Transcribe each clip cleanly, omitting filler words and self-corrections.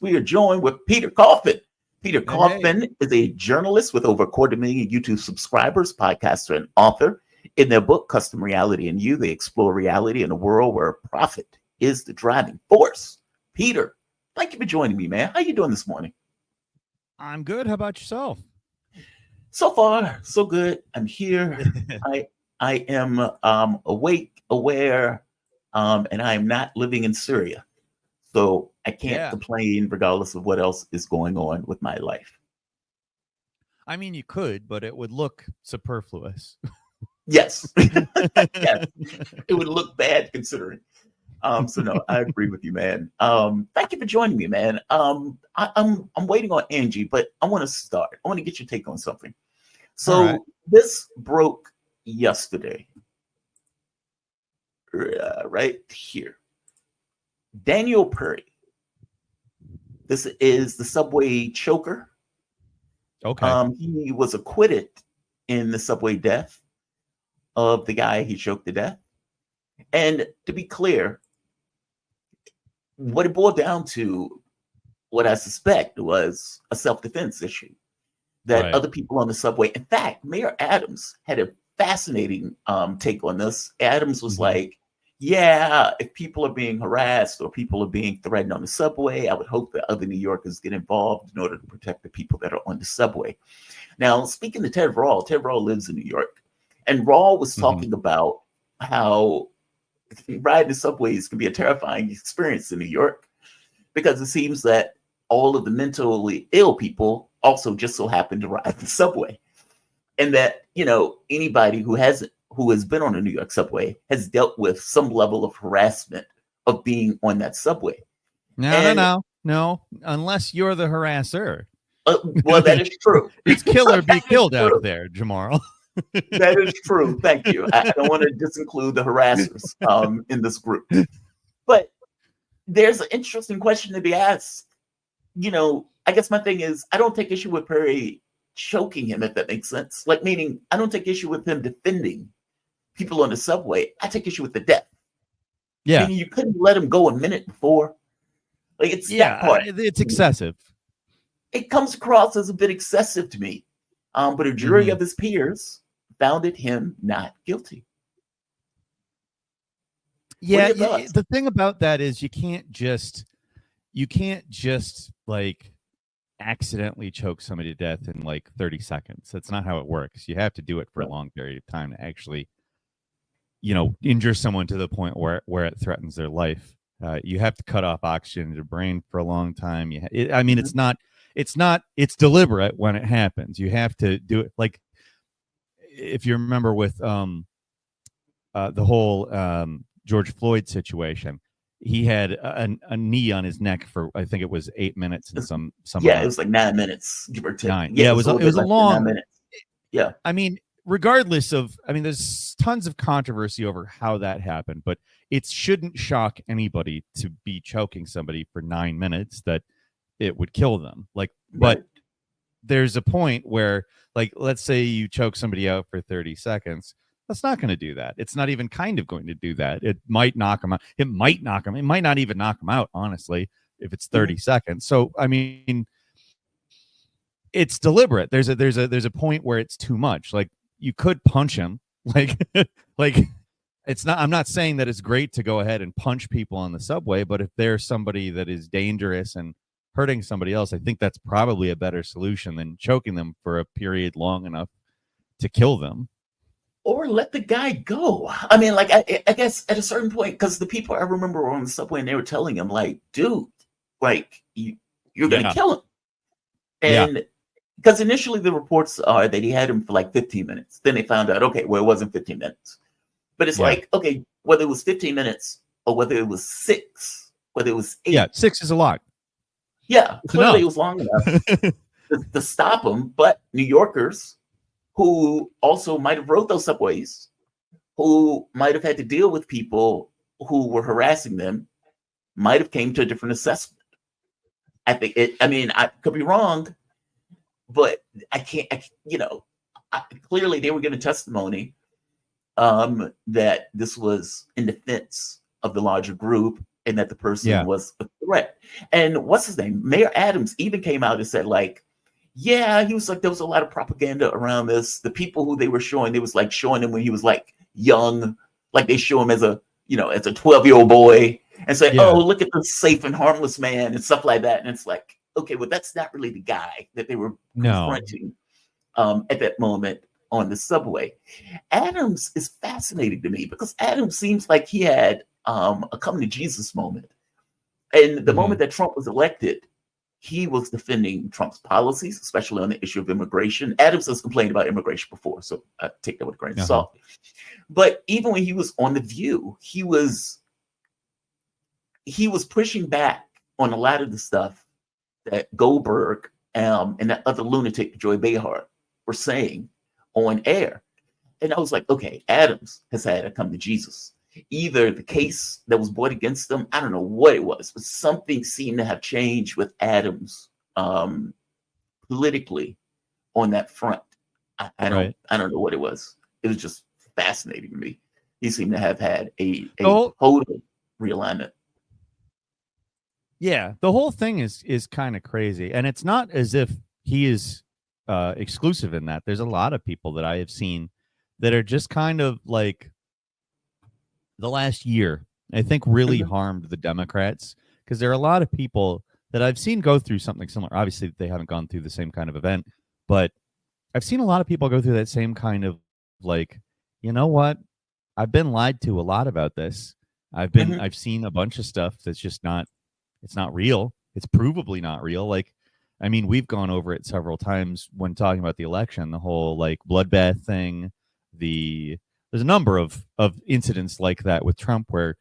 We are joined with Peter Coffin. Peter Hey. Coffin is a journalist with over 250,000 YouTube subscribers, podcaster, and author. In their book, Custom Reality and You, they explore reality in a world where profit is the driving force. Peter, thank you for joining me, man. How you doing this morning? I'm good. How about yourself? So far, so good. I'm here. I I am awake, aware, and I am not living in Syria. So I can't Yeah. complain regardless of what else is going on with my life. I mean, you could, but it would look superfluous. Yes. Yes. It would look bad considering. So no, I agree with you, man. Thank you for joining me, man. I'm waiting on Angie, but I want to start. I want to get your take on something. All right. So this broke yesterday, right here. Daniel Perry. This is the subway choker. Okay. He was acquitted in the subway death of the guy he choked to death. And to be clear, what it boiled down to, what I suspect was a self-defense issue that Right. other people on the subway. In fact, Mayor Adams had a fascinating take on this. Adams was Hmm. like, "Yeah, if people are being harassed or people are being threatened on the subway, I would hope that other New Yorkers get involved in order to protect the people that are on the subway." Now, speaking to Ted Rawl lives in New York, and Rawl was Hmm. talking about how riding the subways can be a terrifying experience in New York because it seems that all of the mentally ill people also just so happen to ride the subway, and that anybody who has been on a New York subway has dealt with some level of harassment of being on that subway. No, no, And no, no. Unless you're the harasser. well, that is true. It's kill or be That is killed out true. there, Jamal. That is true. Thank you. I don't want to disinclude the harassers in this group, but there's an interesting question to be asked. I guess my thing is I don't take issue with Perry choking him, if that makes sense. Like, meaning I don't take issue with him defending people on the subway. I take issue with the death. Yeah. Meaning you couldn't let him go a minute before. Like, it's that Yeah. part. It's excessive. It comes across as a bit excessive to me. But a jury Hmm. of his peers found him not guilty. What are Yeah. your thoughts? The thing about that is you can't just like accidentally choke somebody to death in like 30 seconds. That's not how it works. You have to do it for a Right. long period of time to actually, injure someone to the point where it threatens their life. You have to cut off oxygen to the brain for a long time. I mean, Mhm. it's deliberate when it happens. You have to do it. Like if you remember with the whole George Floyd situation, he had a knee on his neck for I think it was 8 minutes and some Yeah, it odd was like 9 minutes, give or take. nine. Yeah, Yeah, it was a little it bit was a less than long. 9 minutes. Yeah. I mean, regardless of, I mean, there's tons of controversy over how that happened, but it shouldn't shock anybody to be choking somebody for 9 minutes that it would kill them. Like, but Right. there's a point where, like, let's say you choke somebody out for 30 seconds. That's not going to do that. It's not even kind of going to do that. It might knock them out. It might knock them. It might not even knock them out, honestly, if it's Mhm. 30 seconds. So, I mean, it's deliberate. There's a point where it's too much. Like you could punch him. Like like it's not I'm not saying that it's great to go ahead and punch people on the subway, but if there's somebody that is dangerous and hurting somebody else, I think that's probably a better solution than choking them for a period long enough to kill them. Or let the guy go. I mean, like, I guess at a certain point, because the people I remember were on the subway and they were telling him, like, dude, like, you're going to Yeah. kill him. Yeah. And because initially the reports are that he had him for like 15 minutes. Then they found out, okay, well, it wasn't 15 minutes. But it's Yeah. like, okay, whether it was 15 minutes or whether it was six, whether it was Yeah. eight, 6 is a lot. yeah, It's clearly it enough. was long enough to stop him. But New Yorkers who also might have rode those subways, who might have had to deal with people who were harassing them, might have came to a different assessment. I think it. I mean, I could be wrong, but I can't. Clearly they were giving testimony that this was in defense of the larger group, and that the person Yeah. was a threat. And what's his name? Mayor Adams even came out and said, like, yeah, he was like, there was a lot of propaganda around this. The people who they were showing, they was like showing him when he was like young, like they show him as a, as a 12-year-old boy and say, Yeah. oh, look at this safe and harmless man and stuff like that. And it's like, okay, well, that's not really the guy that they were No. confronting at that moment on the subway. Adams is fascinating to me because Adams seems like he had a come to Jesus moment. And the moment that Trump was elected, he was defending Trump's policies, especially on the issue of immigration. Adams has complained about immigration before, so I take that with a grain of salt. But even when he was on The View, he was pushing back on a lot of the stuff that Goldberg and that other lunatic, Joy Behar, were saying on air. And I was like, okay, Adams has had a come to Jesus. Either the case that was brought against them, I don't know what it was, but something seemed to have changed with Adams politically on that front. I don't know what it was. It was just fascinating to me. He seemed to have had a total realignment. Yeah, the whole thing is kind of crazy, and it's not as if he is exclusive in that. There's a lot of people that I have seen that are just kind of like the last year, I think, really harmed the Democrats, because there are a lot of people that I've seen go through something similar. Obviously, they haven't gone through the same kind of event, but I've seen a lot of people go through that same kind of like, you know what? I've been lied to a lot about this. I've seen a bunch of stuff that's just not, it's not real. It's provably not real. Like, I mean, we've gone over it several times when talking about the election, the whole like bloodbath thing. There's a number of incidents like that with Trump where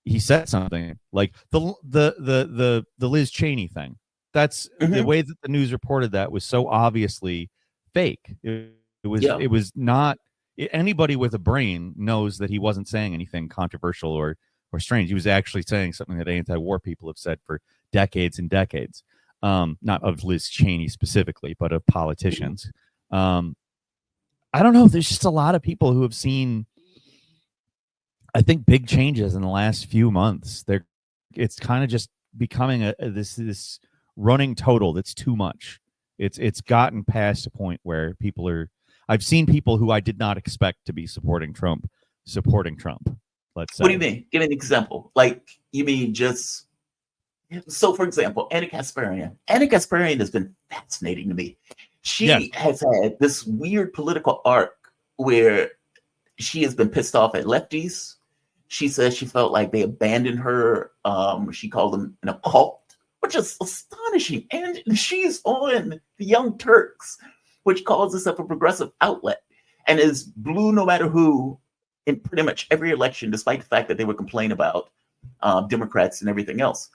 he said something like the Liz Cheney thing. That's the way that the news reported that was so obviously fake. It was not. Anybody with a brain knows that he wasn't saying anything controversial or strange. He was actually saying something that anti-war people have said for decades and decades. Not of Liz Cheney specifically, but of politicians. I don't know. There's just a lot of people who have seen, I think, big changes in the last few months. It's kind of just becoming this running total that's too much. It's gotten past a point where people are. I've seen people who I did not expect to be supporting Trump. Let's say. What do you mean? Give me an example. Like, you mean just so? For example, Anna Kasparian. Anna Kasparian has been fascinating to me. She has had this weird political arc where she has been pissed off at lefties. She says she felt like they abandoned her. She called them an occult, which is astonishing. And she's on the Young Turks, which calls itself a progressive outlet and is blue no matter who in pretty much every election, despite the fact that they would complain about Democrats and everything else.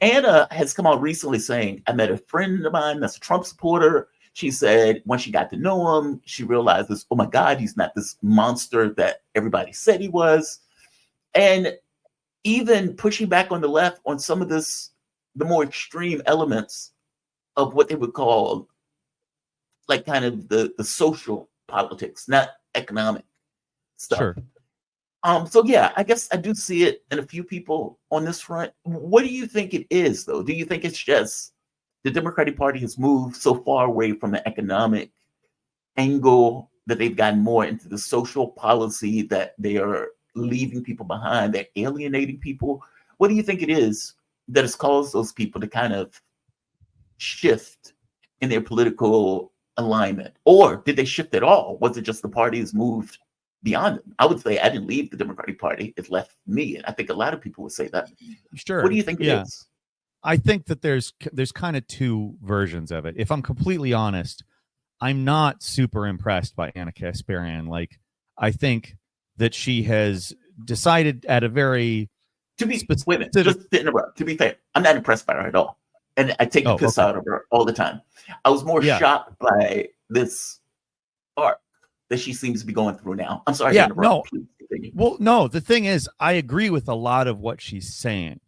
Anna has come out recently saying, I met a friend of mine that's a Trump supporter. She said when she got to know him, she realizes, oh my God, he's not this monster that everybody said he was. And even pushing back on the left on some of the more extreme elements of what they would call like kind of the social politics, not economic stuff. Sure. So yeah, I guess I do see it in a few people on this front. What do you think it is, though? Do you think it's just the Democratic Party has moved so far away from the economic angle that they've gotten more into the social policy that they are leaving people behind, they're alienating people? What do you think it is that has caused those people to kind of shift in their political alignment? Or did they shift at all? Was it just the party has moved beyond them? I would say I didn't leave the Democratic Party. It left me. And I think a lot of people would say that. Sure. What do you think it is? I think that there's kind of two versions of it. If I'm completely honest, I'm not super impressed by Anna Kasparian. Like, I think that she has decided at a very wait a minute, just to interrupt. To be fair, I'm not impressed by her at all. And I take the piss out of her all the time. I was more shocked by this arc that she seems to be going through now. I'm sorry. No. Well, no, the thing is, I agree with a lot of what she's saying.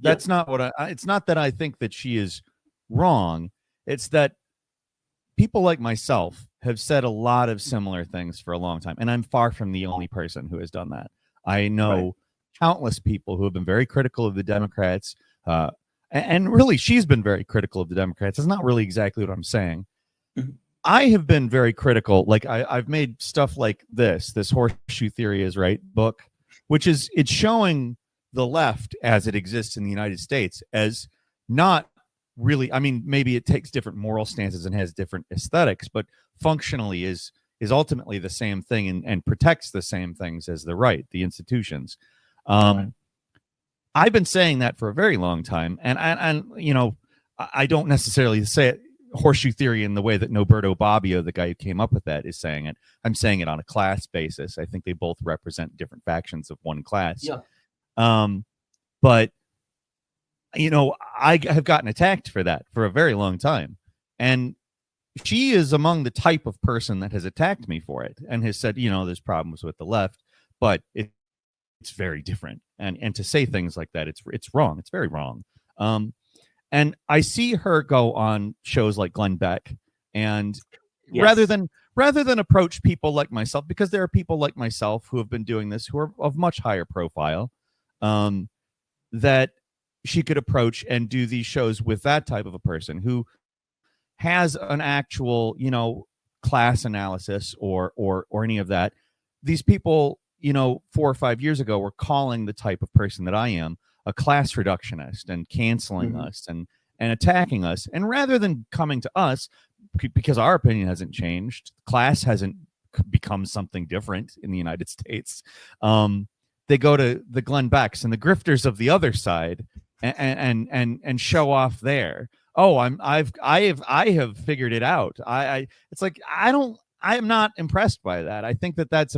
That's not what it's not that I think that she is wrong. It's that people like myself have said a lot of similar things for a long time. And I'm far from the only person who has done that. I know countless people who have been very critical of the Democrats. And really, she's been very critical of the Democrats. That's not really exactly what I'm saying. Mhm. I have been very critical. Like I've made stuff like this Horseshoe Theory is Right book, which is it's showing the left as it exists in the United States as not really, I mean, maybe it takes different moral stances and has different aesthetics, but functionally is ultimately the same thing and protects the same things as the right, the institutions. Right. I've been saying that for a very long time, and you know, I don't necessarily say it horseshoe theory in the way that Noberto Bobbio, the guy who came up with that, is saying it. I'm saying it on a class basis. I think they both represent different factions of one class. Yeah. But you know, I have gotten attacked for that for a very long time, and she is among the type of person that has attacked me for it and has said, you know, there's problems with the left, but it's very different. And to say things like that, it's wrong. It's very wrong. And I see her go on shows like Glenn Beck, and Yes. rather than approach people like myself, because there are people like myself who have been doing this who are of much higher profile, that she could approach and do these shows with that type of a person who has an actual, you know, class analysis or any of that. These people, you know, 4 or 5 years ago were calling the type of person that I am a class reductionist and canceling us and attacking us. And rather than coming to us, because our opinion hasn't changed, class hasn't become something different in the United States, they go to the Glenn Becks and the grifters of the other side and show off there. Oh, I have figured it out. It's like I am not impressed by that. I think that's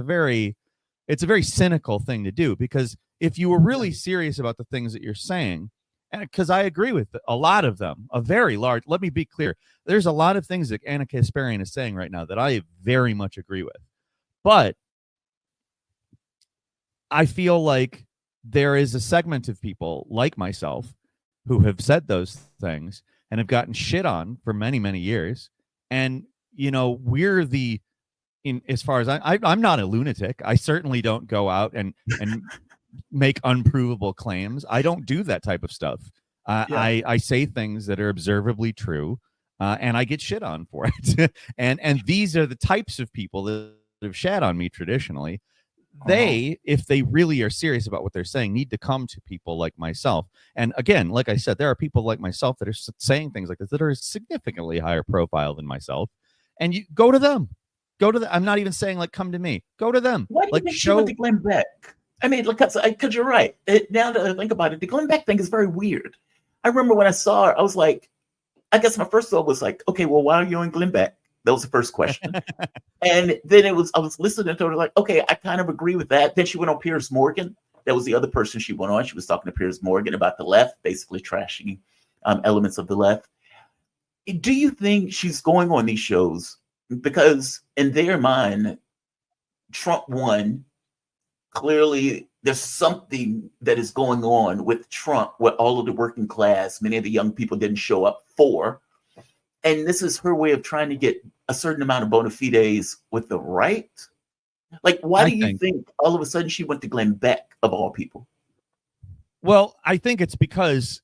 it's a very cynical thing to do, because if you were really serious about the things that you're saying, and because I agree with a lot of them, let me be clear, there's a lot of things that Anna Kasparian is saying right now that I very much agree with. But I feel like there is a segment of people like myself who have said those things and have gotten shit on for many, many years. And, you know, we're as far as I'm not a lunatic. I certainly don't go out and make unprovable claims. I don't do that type of stuff. I say things that are observably true, and I get shit on for it. and these are the types of people that have shat on me traditionally. They, if they really are serious about what they're saying, need to come to people like myself. And again, like I said, there are people like myself that are saying things like this that are significantly higher profile than myself. And you go to them. I'm not even saying like come to me. Go to them. Why do you think she went to Glenn Beck? I mean, because you're right. Now that I think about it, the Glenn Beck thing is very weird. I remember when I saw her, I was like, I guess my first thought was like, okay, well, why are you on Glenn Beck? That was the first question. And then I was listening to her like, okay, I kind of agree with that. Then she went on Piers Morgan. That was the other person she went on. She was talking to Piers Morgan about the left, basically trashing elements of the left. Do you think she's going on these shows because in their mind, Trump won? Clearly, there's something that is going on with Trump, what all of the working class, many of the young people didn't show up for. And this is her way of trying to get a certain amount of bona fides with the right. Like, why do you think all of a sudden she went to Glenn Beck, of all people? Well, I think it's because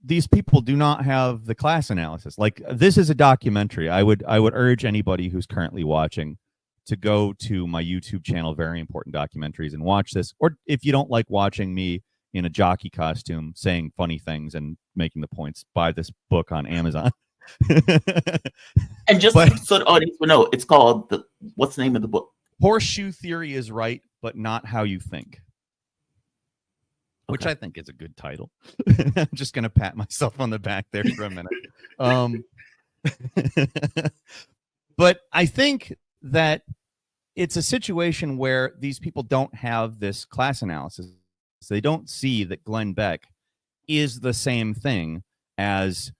these people do not have the class analysis. Like, this is a documentary. I would urge anybody who's currently watching to go to my YouTube channel, Very Important Documentaries, and watch this. Or if you don't like watching me in a jockey costume saying funny things and making the points, buy this book on Amazon. And just so the audience will know, it's called what's the name of the book? Horseshoe Theory is Right, but Not How You Think. Which I think is a good title. I'm just gonna pat myself on the back there for a minute. But I think that it's a situation where these people don't have this class analysis. So they don't see that Glenn Beck is the same thing as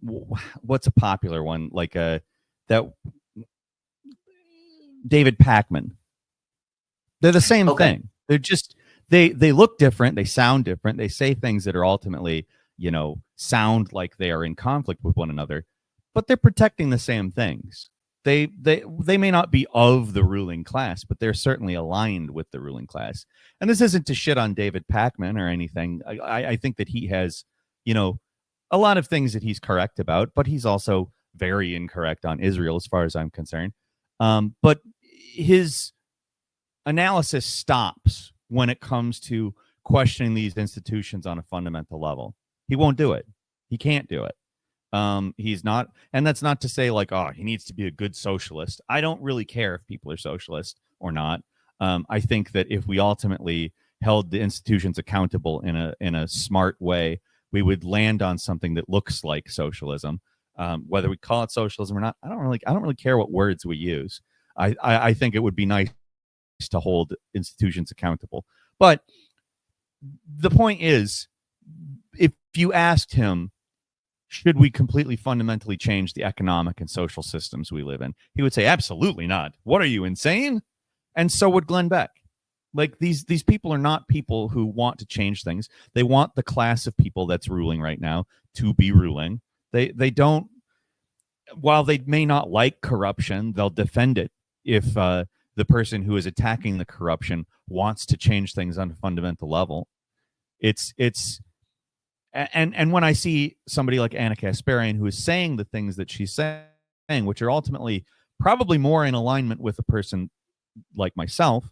what's a popular one, like that David Pakman. They're the same thing. They're just they look different, they sound different, they say things that are ultimately, you know, sound like they are in conflict with one another, but they're protecting the same things. they may not be of the ruling class, but they're certainly aligned with the ruling class. And this isn't to shit on David Pakman or anything. I think that he has, you know, a lot of things that he's correct about, but he's also very incorrect on Israel as far as I'm concerned. But his analysis stops when it comes to questioning these institutions on a fundamental level. He won't do it. He can't do it. He's not, and that's not to say like, oh, he needs to be a good socialist. I don't really care if people are socialist or not. I think that if we ultimately held the institutions accountable in a smart way, we would land on something that looks like socialism. Whether we call it socialism or not, I don't really care what words we use. I think it would be nice to hold institutions accountable. But the point is, if you asked him, should we completely fundamentally change the economic and social systems we live in, he would say, absolutely not. What are you, insane? And so would Glenn Beck. Like these people are not people who want to change things. They want the class of people that's ruling right now to be ruling. They don't, while they may not like corruption, they'll defend it if the person who is attacking the corruption wants to change things on a fundamental level. And when I see somebody like Anna Kasparian who is saying the things that she's saying, which are ultimately probably more in alignment with a person like myself,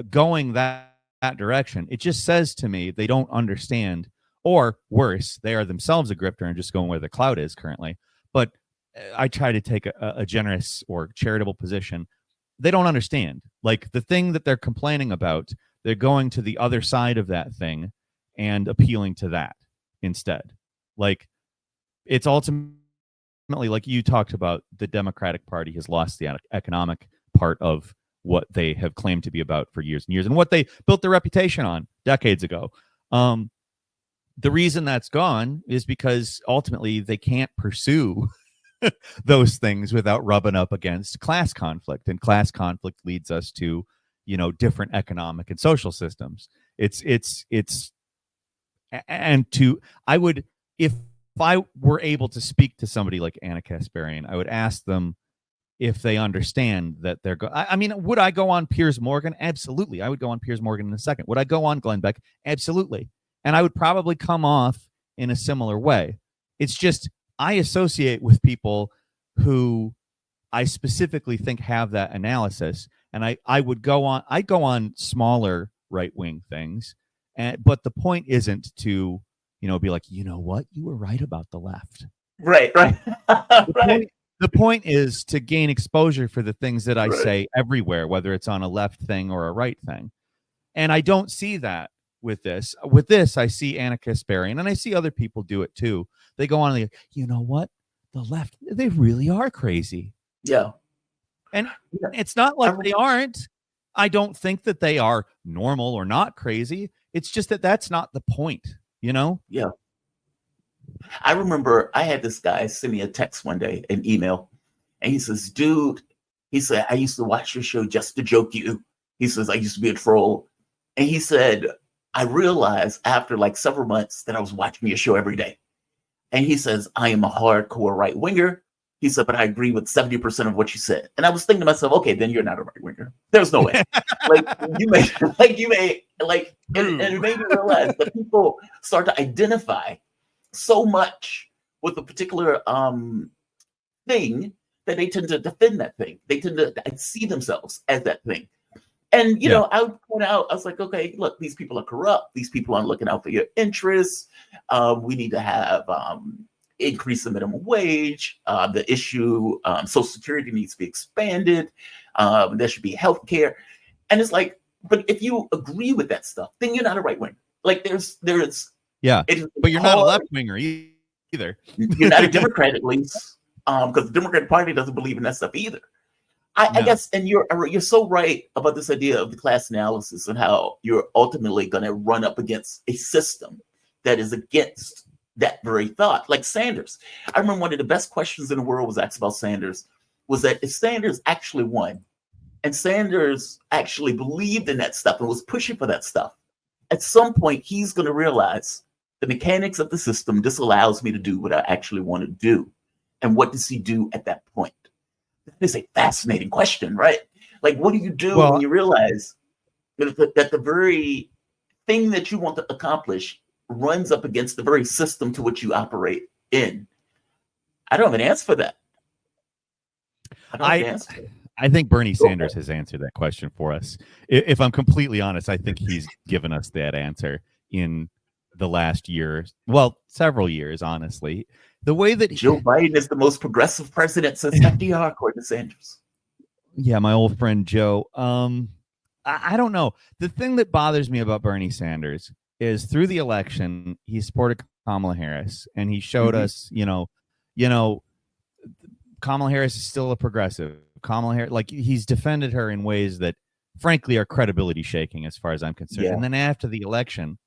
going that direction, it just says to me they don't understand, or worse, they are themselves a grifter and just going where the cloud is currently. But I try to take a generous or charitable position. They don't understand. Like the thing that they're complaining about, they're going to the other side of that thing and appealing to that instead. Like it's ultimately, like you talked about, the Democratic Party has lost the economic part of what they have claimed to be about for years and years, and what they built their reputation on decades ago. The reason that's gone is because ultimately they can't pursue those things without rubbing up against class conflict, and class conflict leads us to, you know, different economic and social systems. I would, if I were able to speak to somebody like Anna Kasparian, I would ask them if they understand that they're I mean, would I go on Piers Morgan? Absolutely. I would go on Piers Morgan in a second. Would I go on Glenn Beck? Absolutely. And I would probably come off in a similar way. It's just I associate with people who I specifically think have that analysis, and I'd go on smaller right-wing things. But the point isn't to, you know, be like, you know what, you were right about the left. Right. Right. The point is to gain exposure for the things that I say everywhere, whether it's on a left thing or a right thing. And I don't see that with this. With this, I see Anna Kasparian, and I see other people do it too. They go on and they, you know what? The left, they really are crazy. Yeah. And it's not like they aren't. I don't think that they are normal or not crazy. It's just that that's not the point, you know? Yeah. I remember I had this guy send me a text one day, an email, and he says, dude, he said, I used to watch your show just to joke you. He says, I used to be a troll. And he said, I realized after like several months that I was watching your show every day. And he says, I am a hardcore right winger. He said, but I agree with 70% of what you said. And I was thinking to myself, okay, then you're not a right winger. There's no way. And it made me realize that people start to identify so much with a particular thing that they tend to defend that thing. They tend to see themselves as that thing. And, you know, I would point out, I was like, okay, look, these people are corrupt. These people aren't looking out for your interests. We need to have increase the minimum wage. The issue, Social Security needs to be expanded. There should be health care. And it's like, but if you agree with that stuff, then you're not a right winger. Like yeah, but you're not a left winger either. You're not a Democrat, at least, because the Democratic Party doesn't believe in that stuff either. I guess, and you're so right about this idea of the class analysis and how you're ultimately going to run up against a system that is against that very thought. Like Sanders, I remember one of the best questions in the world was asked about Sanders was that if Sanders actually won, and Sanders actually believed in that stuff and was pushing for that stuff, at some point he's going to realize the mechanics of the system disallows me to do what I actually want to do. And what does he do at that point? That is a fascinating question, right? Like, what do you do when Well, you realize that the very thing that you want to accomplish runs up against the very system to which you operate in? I don't have an answer for that. I don't have I an answer. I think Bernie Go Sanders ahead. has answered that question for us. If I'm completely honest, I think he's given us that answer in the last year, well, several years, honestly. The way that Joe Biden is the most progressive president since FDR, according to Sanders. yeah, my old friend Joe. I don't know. The thing that bothers me about Bernie Sanders is through the election, he supported Kamala Harris, and he showed Mhm. us, you know, Kamala Harris is still a progressive. Kamala Harris, like he's defended her in ways that, frankly, are credibility shaking as far as I'm concerned. Yeah, And then after the election,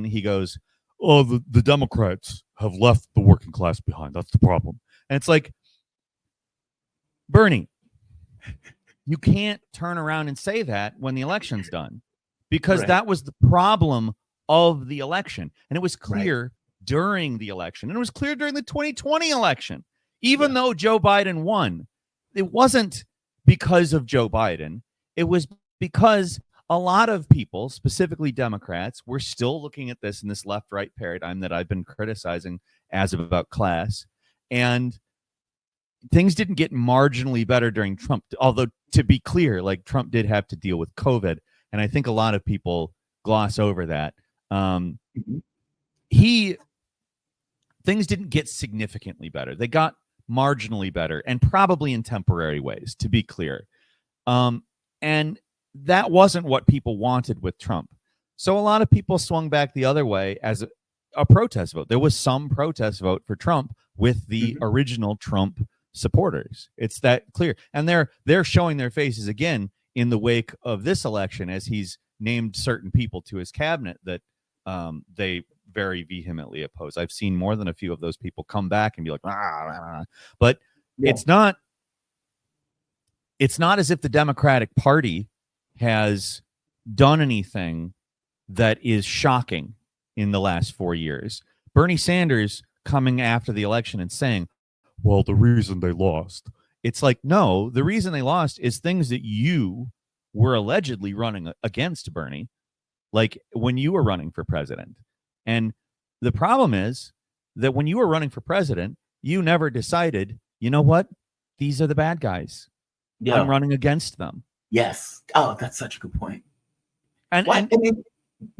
he goes, "Oh, the Democrats have left the working class behind. That's the problem." And it's like, Bernie, you can't turn around and say that when the election's done, because right, that was the problem of the election. And it was right. clear during the election, and it was clear during the 2020 election. Even Yeah, though Joe Biden won, it wasn't because of Joe Biden. It was because a lot of people, specifically Democrats, were still looking at this in this left right paradigm that I've been criticizing as about class. And things didn't get marginally better during Trump, although to be clear, like Trump did have to deal with COVID. And I think a lot of people gloss over that. Um, mhm, he Things didn't get significantly better. They got marginally better and probably in temporary ways, to be clear. And that wasn't what people wanted with Trump. So a lot of people swung back the other way as a protest vote. There was some protest vote for Trump with the mhm. original Trump supporters. It's that clear. And they're showing their faces again in the wake of this election as he's named certain people to his cabinet that they very vehemently oppose. I've seen more than a few of those people come back and be like, but Yeah, it's not as if the Democratic Party has done anything that is shocking in the last 4 years. Bernie Sanders coming after the election and saying, well, the reason they lost. It's like, no, the reason they lost is things that you were allegedly running against, Bernie, like when you were running for president. And the problem is that when you were running for president, you never decided, you know what? These are the bad guys. I'm yeah, running against them. yes. Oh, that's such a good point. And What? and I mean,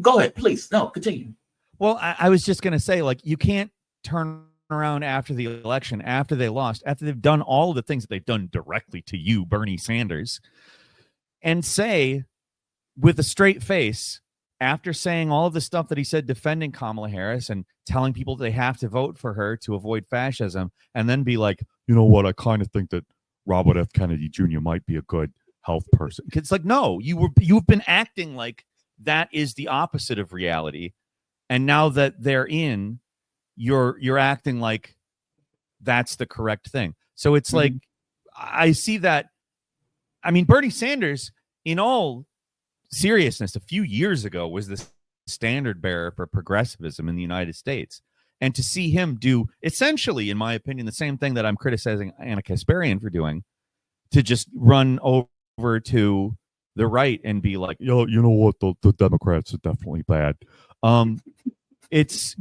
go ahead, please. No, continue. well, I was just gonna say, like, you can't turn around after the election, after they lost, after they've done all of the things that they've done directly to you, Bernie Sanders, and say with a straight face, after saying all of the stuff that he said defending Kamala Harris and telling people they have to vote for her to avoid fascism, and then be like, you know what, I kind of think that Robert F. Kennedy Jr. might be a good health person. It's like, no, you've been acting like that is the opposite of reality. And now that they're in, you're acting like that's the correct thing. So it's like, Mhm. I see that. I mean, Bernie Sanders, in all seriousness, a few years ago was the standard bearer for progressivism in the United States. And to see him do essentially, in my opinion, the same thing that I'm criticizing Anna Kasparian for doing, to just run over to the right and be like, yo, you know what, the Democrats are definitely bad. Um, it's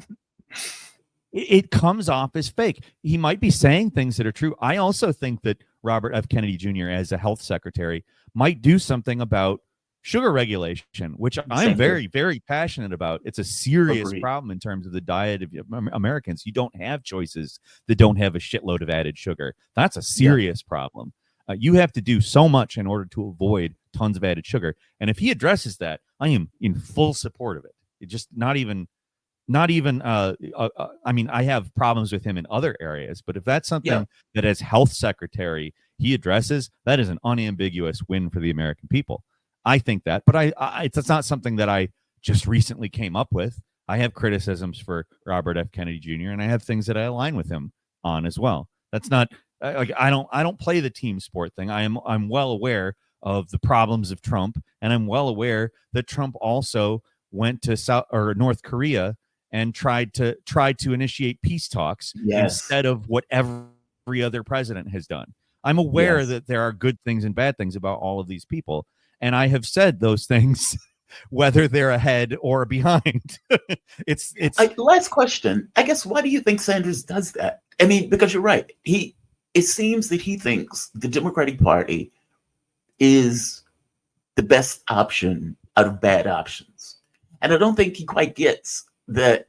it comes off as fake. He might be saying things that are true. I also think that Robert F. Kennedy Jr., as a health secretary, might do something about sugar regulation, which I'm Same here. very, very passionate about. It's a serious Agreed. problem in terms of the diet of Americans. You don't have choices that don't have a shitload of added sugar. That's a Yeah. serious problem. You have to do so much in order to avoid tons of added sugar. And if he addresses that, I am in full support of it. It just I mean, I have problems with him in other areas, but if that's Yeah. something that as health secretary he addresses, that is an unambiguous win for the American people. I think that, but it's not something that I just recently came up with. I have criticisms for Robert F. Kennedy Jr. and I have things that I align with him on as well. That's not like I don't play the team sport thing. I'm well aware of the problems of Trump, and I'm well aware that Trump also went to South or North Korea and tried to initiate peace talks Yes. instead of what every other president has done. I'm aware Yes. that there are good things and bad things about all of these people. And I have said those things, whether they're ahead or behind. it's Last question. I guess, why do you think Sanders does that? I mean, because you're right. It seems that he thinks the Democratic Party is the best option out of bad options. And I don't think he quite gets that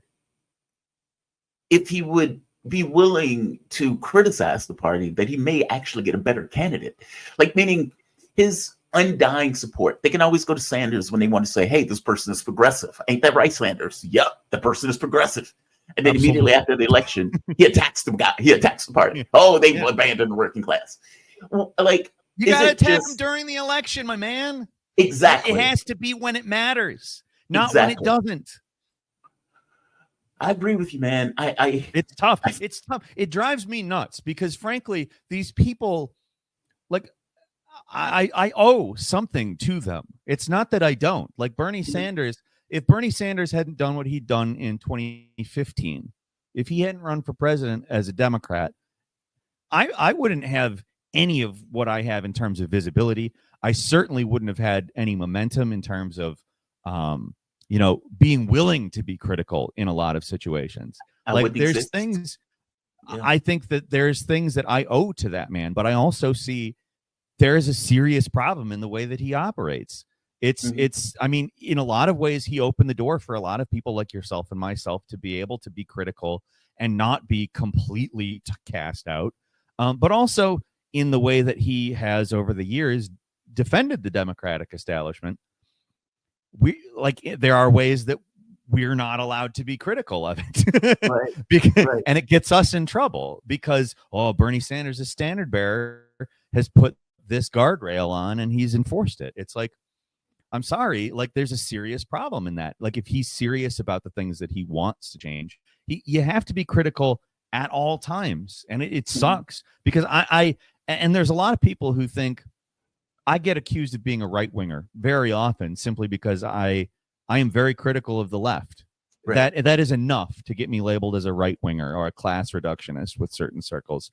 if he would be willing to criticize the party, that he may actually get a better candidate. Like, meaning his undying support. They can always go to Sanders when they want to say, hey, this person is progressive. Ain't that right, Sanders? Yep, the person is progressive. And then immediately after the election, he attacks the guy. He attacks the party. Oh, they've abandoned the working class. Like, you gotta attack him during the election, my man. Exactly. It has to be when it matters, not when it doesn't. I agree with you, man. It's tough. It's tough. It drives me nuts because, frankly, these people, like, I owe something to them. It's not that I don't. Like Bernie Sanders, if Bernie Sanders hadn't done what he'd done in 2015, if he hadn't run for president as a Democrat, I wouldn't have any of what I have in terms of visibility. I certainly wouldn't have had any momentum in terms of, being willing to be critical in a lot of situations. Like, there's things, I think that there's things that I owe to that man, but I also see there is a serious problem in the way that he operates. I mean, in a lot of ways, he opened the door for a lot of people like yourself and myself to be able to be critical and not be completely cast out. But also in the way that he has over the years defended the Democratic establishment. There are ways that we're not allowed to be critical of it. And it gets us in trouble because, Bernie Sanders, a standard bearer, has put this guardrail on and he's enforced it. It's like, I'm sorry, like, there's a serious problem in that. Like, if he's serious about the things that he wants to change, you have to be critical at all times. And it sucks because and there's a lot of people who think I get accused of being a right winger very often simply because I am very critical of the left. Right. That is enough to get me labeled as a right winger or a class reductionist with certain circles.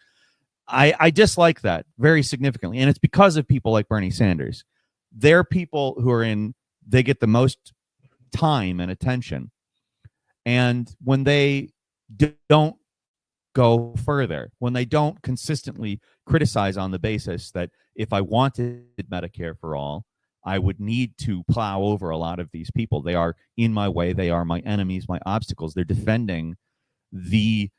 I dislike that very significantly. And it's because of people like Bernie Sanders. They're people who they get the most time and attention. And when they don't go further, when they don't consistently criticize on the basis that if I wanted Medicare for all, I would need to plow over a lot of these people. They are in my way. They are my enemies, my obstacles. They're defending the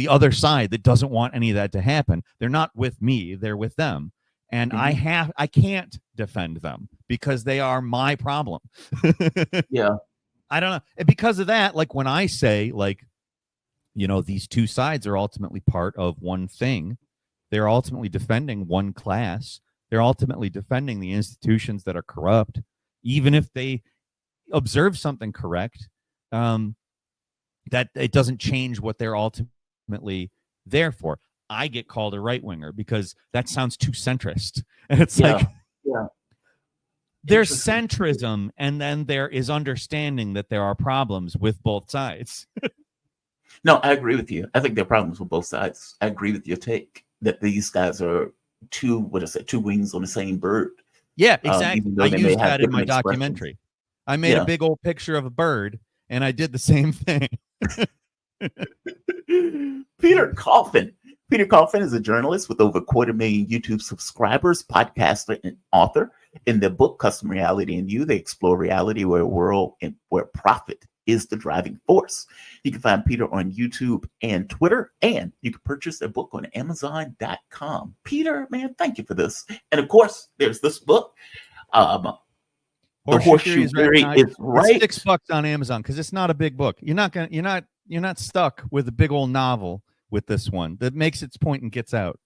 other side that doesn't want any of that to happen. They're not with me. They're with them. And I can't defend them because they are my problem. Yeah. I don't know. And because of that, like, when I say, like, these two sides are ultimately part of one thing. They're ultimately defending one class. They're ultimately defending the institutions that are corrupt, even if they observe something correct. That it doesn't change what they're ultimately there for. I get called a right winger because that sounds too centrist. And it's there's centrism, and then there is understanding that there are problems with both sides. No, I agree with you. I think there are problems with both sides. I agree with your take that these guys are two wings on the same bird. Yeah, exactly. I used that in my documentary. I made a big old picture of a bird, and I did the same thing. Peter Coffin. Peter Coffin is a journalist with over 250,000 YouTube subscribers, podcaster, and author. In their book, Custom Reality and You, they explore reality where profit is the driving force. You can find Peter on YouTube and Twitter, and you can purchase their book on Amazon.com. Peter, man, thank you for this. And of course, there's this book. The Horseshoe Theory is right. It's $6 on Amazon because it's not a big book. You're not stuck with a big old novel with this one that makes its point and gets out.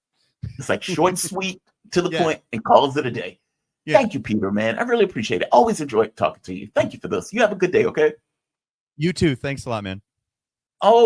It's like short, sweet, to the point, and calls it a day. Yeah. Thank you, Peter, man. I really appreciate it. Always enjoy talking to you. Thank you for this. You have a good day, okay? You too. Thanks a lot, man.